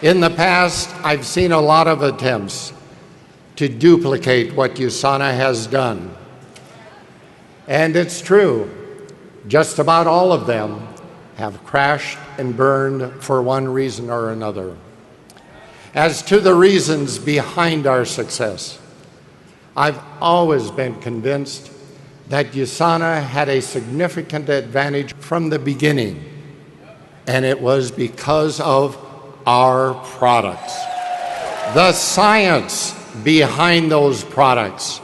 In the past, I've seen a lot of attempts to duplicate what USANA has done. And it's true, just about all of them have crashed and burned for one reason or another. As to the reasons behind our success, I've always been convinced that USANA had a significant advantage from the beginning, and it was because of our products. The science behind those products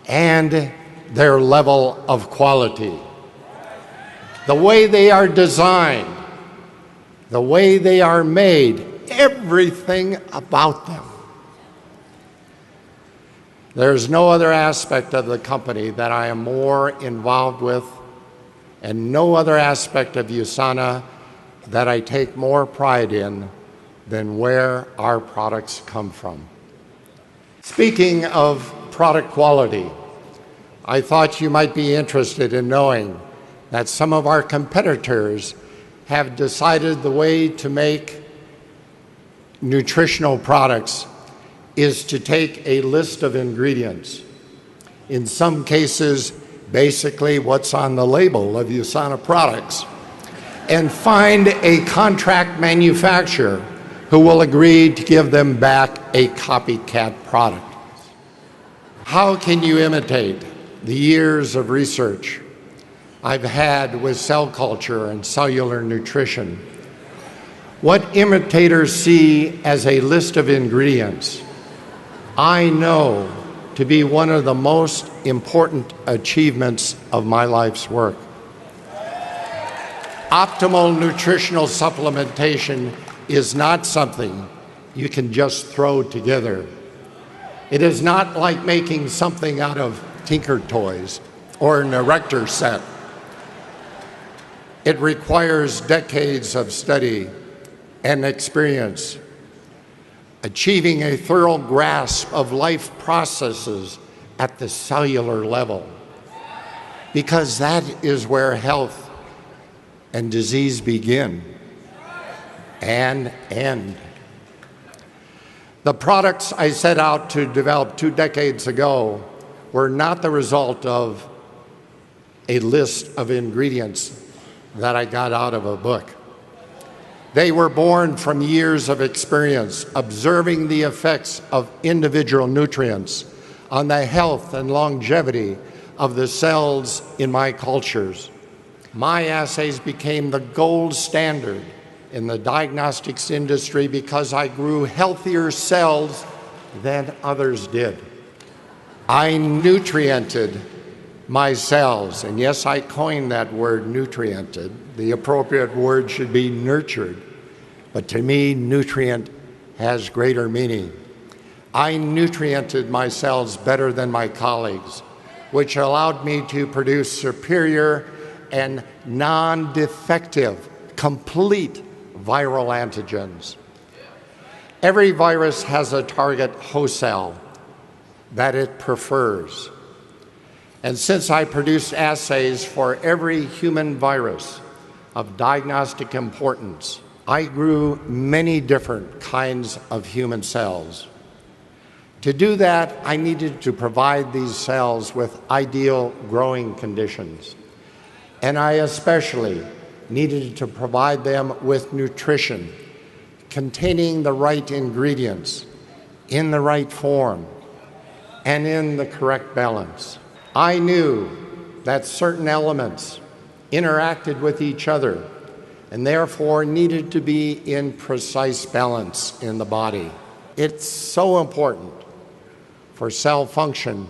and their level of quality. The way they are designed, the way they are made, everything about them. There's no other aspect of the company that I am more involved with, and no other aspect of USANA that I take more pride in than where our products come from. Speaking of product quality, I thought you might be interested in knowing that some of our competitors have decided the way to make nutritional products is to take a list of ingredients. In some cases, basically what's on the label of USANA products, and find a contract manufacturer who will agree to give them back a copycat product. How can you imitate the years of research I've had with cell culture and cellular nutrition? What imitators see as a list of ingredients, I know to be one of the most important achievements of my life's work. Optimal nutritional supplementation is not something you can just throw together. It is not like making something out of Tinker Toys or an erector set. It requires decades of study and experience, achieving a thorough grasp of life processes at the cellular level, because that is where health and disease begin and end. The products I set out to develop 2 decades ago were not the result of a list of ingredients that I got out of a book. They were born from years of experience observing the effects of individual nutrients on the health and longevity of the cells in my cultures. My assays became the gold standard in the diagnostics industry because I grew healthier cells than others did. I nutriented my cells, and yes, I coined that word, nutriented. The appropriate word should be nurtured, but to me, nutrient has greater meaning. I nutriented my cells better than my colleagues, which allowed me to produce superior and non-defective, complete viral antigens. Every virus has a target host cell that it prefers. And since I produced assays for every human virus of diagnostic importance, I grew many different kinds of human cells. To do that, I needed to provide these cells with ideal growing conditions. And I especially needed to provide them with nutrition containing the right ingredients in the right form and in the correct balance. I knew that certain elements interacted with each other and therefore needed to be in precise balance in the body. It's so important for cell function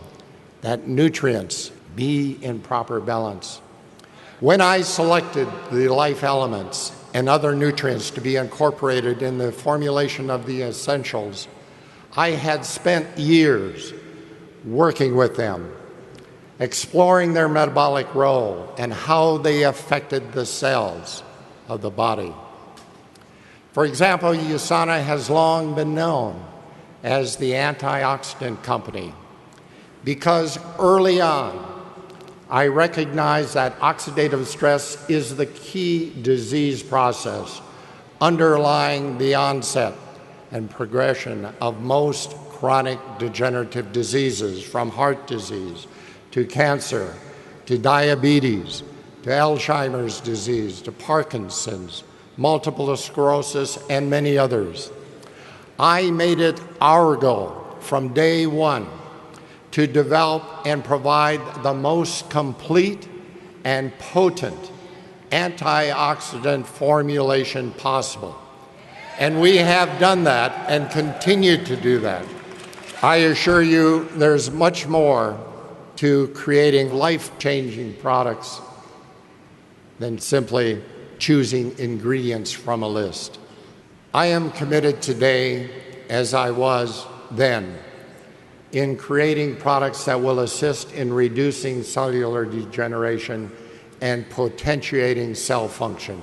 that nutrients be in proper balance. When I selected the life elements and other nutrients to be incorporated in the formulation of the essentials, I had spent years working with them, exploring their metabolic role and how they affected the cells of the body. For example, USANA has long been known as the antioxidant company because early on, I recognize that oxidative stress is the key disease process underlying the onset and progression of most chronic degenerative diseases, from heart disease to cancer to diabetes to Alzheimer's disease to Parkinson's, multiple sclerosis, and many others. I made it our goal from day one to develop and provide the most complete and potent antioxidant formulation possible. And we have done that and continue to do that. I assure you there's much more to creating life-changing products than simply choosing ingredients from a list. I am committed today, as I was then, in creating products that will assist in reducing cellular degeneration and potentiating cell function.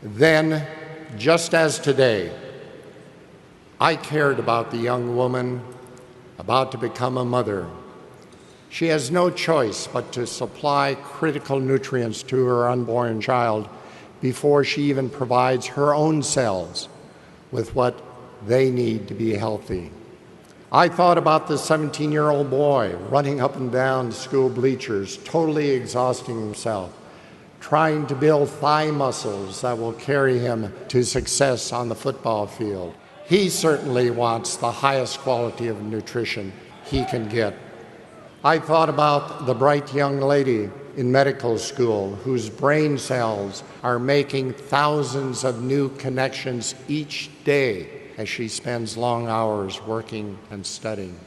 Then, just as today, I cared about the young woman about to become a mother. She has no choice but to supply critical nutrients to her unborn child before she even provides her own cells with what they need to be healthy. I thought about the 17-year-old boy running up and down school bleachers, totally exhausting himself, trying to build thigh muscles that will carry him to success on the football field. He certainly wants the highest quality of nutrition he can get. I thought about the bright young lady in medical school whose brain cells are making thousands of new connections each day as she spends long hours working and studying.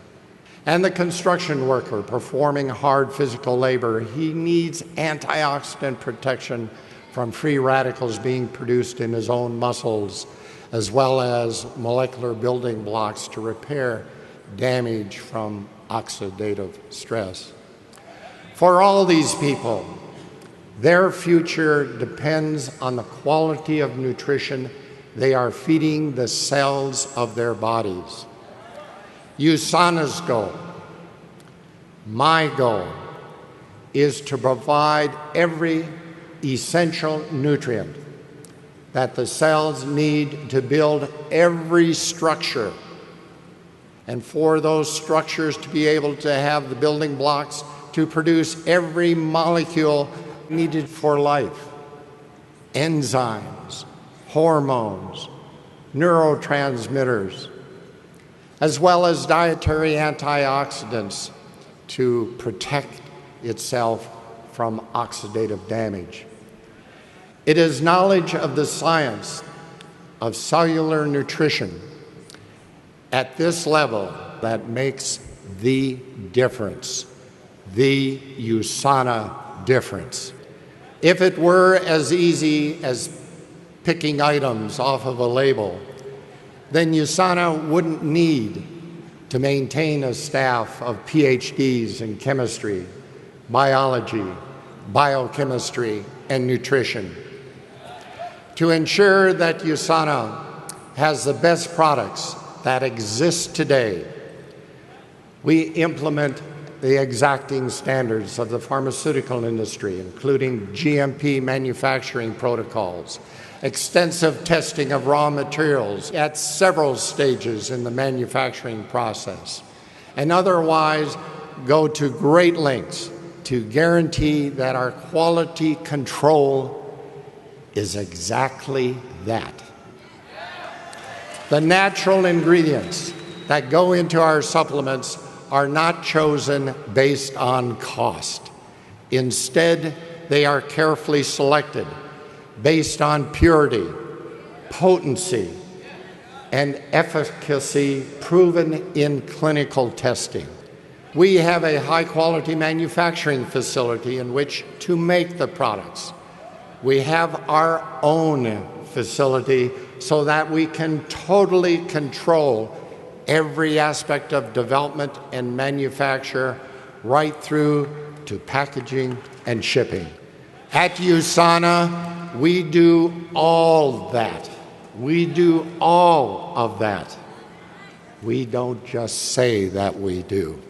And the construction worker performing hard physical labor, he needs antioxidant protection from free radicals being produced in his own muscles, as well as molecular building blocks to repair damage from oxidative stress. For all these people, their future depends on the quality of nutrition they are feeding the cells of their bodies. USANA's goal, my goal, is to provide every essential nutrient that the cells need to build every structure, and for those structures to be able to have the building blocks to produce every molecule needed for life. Enzymes, hormones, neurotransmitters, as well as dietary antioxidants to protect itself from oxidative damage. It is knowledge of the science of cellular nutrition at this level that makes the difference, the USANA difference. If it were as easy as picking items off of a label, then USANA wouldn't need to maintain a staff of PhDs in chemistry, biology, biochemistry, and nutrition. To ensure that USANA has the best products that exist today, we implement the exacting standards of the pharmaceutical industry, including GMP manufacturing protocols, extensive testing of raw materials at several stages in the manufacturing process, and otherwise go to great lengths to guarantee that our quality control is exactly that. The natural ingredients that go into our supplements are not chosen based on cost. Instead, they are carefully selected based on purity, potency, and efficacy proven in clinical testing. We have a high-quality manufacturing facility in which to make the products. We have our own facility so that we can totally control every aspect of development and manufacture, right through to packaging and shipping. At USANA, we do all that. We do all of that. We don't just say that we do.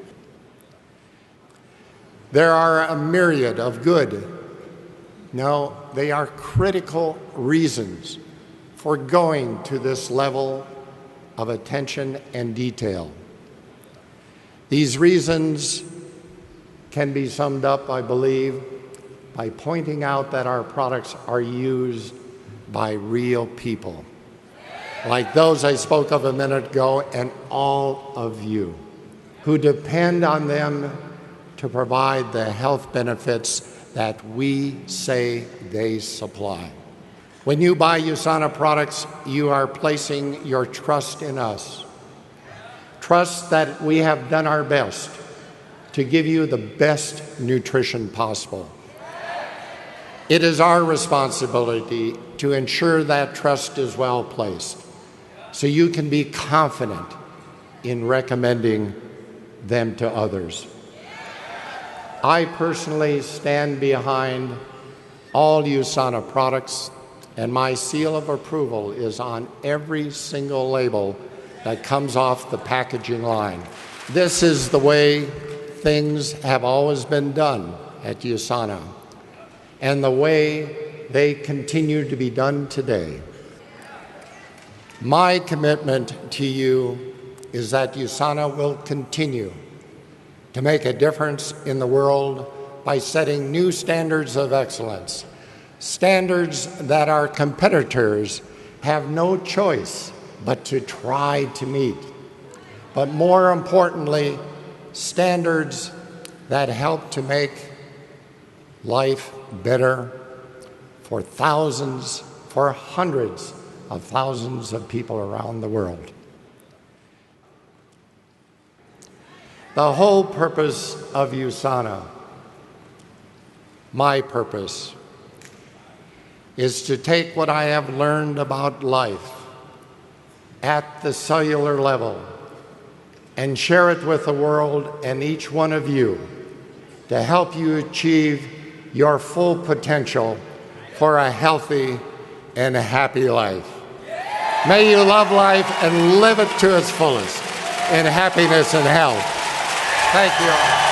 There are a myriad of good, no, they are critical reasons for going to this level of attention and detail. These reasons can be summed up, I believe, by pointing out that our products are used by real people, like those I spoke of a minute ago, and all of you who depend on them to provide the health benefits that we say they supply. When you buy USANA products, you are placing your trust in us. Trust that we have done our best to give you the best nutrition possible. It is our responsibility to ensure that trust is well placed, so you can be confident in recommending them to others. I personally stand behind all USANA products, and my seal of approval is on every single label that comes off the packaging line. This is the way things have always been done at USANA, and the way they continue to be done today. My commitment to you is that USANA will continue to make a difference in the world by setting new standards of excellence, standards that our competitors have no choice but to try to meet. But more importantly, standards that help to make life better for thousands, for hundreds of thousands of people around the world. The whole purpose of USANA, my purpose, is to take what I have learned about life at the cellular level and share it with the world and each one of you to help you achieve your full potential for a healthy and a happy life. May you love life and live it to its fullest in happiness and health. Thank you all.